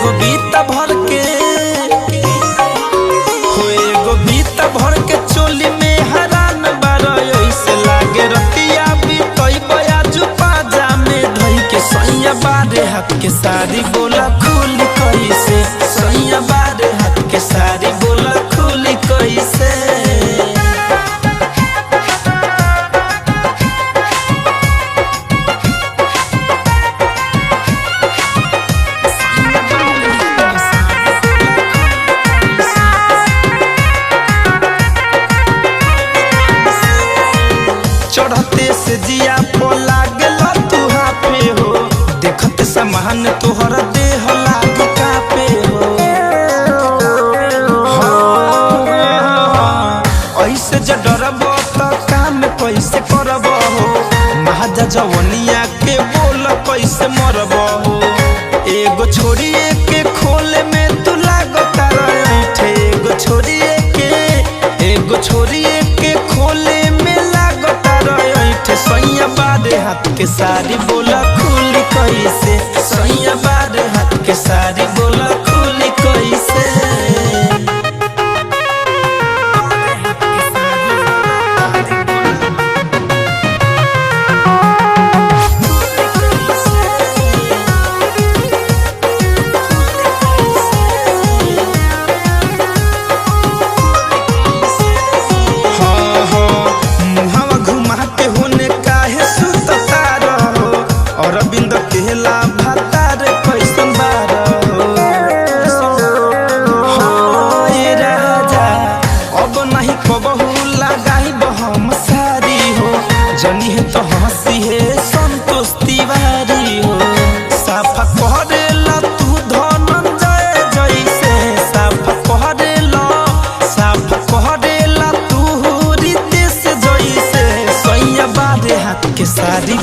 एगो बीता भर के हो एगो बीता भर के चोली में हरान बारो ऐसे लागे रतिया बीतई बयाजू पाजा में धई के सैया बारे हाथ के सारी बोला खुली कैसे सैया बारे हाथ के सारी बोला खुली कैसे चढ़ते से जिया पोला गेला तू हाफे हो देखते सामान तोहरा देह लाग कापे हो ऐसे ज डरब त काम कैसे करब हो महाजा जवनिया के बोल कैसे मरब हो एगो छोड़िए के खोले में तू लागता रहे एगो छोड़िए के खोले में लागता रहे सैया बारे हाथ के सारी बोला खुली कैसे सैया बारे हाथ के सारी बोला खुली कैसे अरविंद केला भातार कैसन बार ये राजा अब नहीं कबहू लगाई हम सारी हो जनी है तो हंसी है संतोष तिवारी हो साफा करेला तू धनंजय जैसे साफा करेला तू रितेश जैसे सैया बारे हाथ के सारी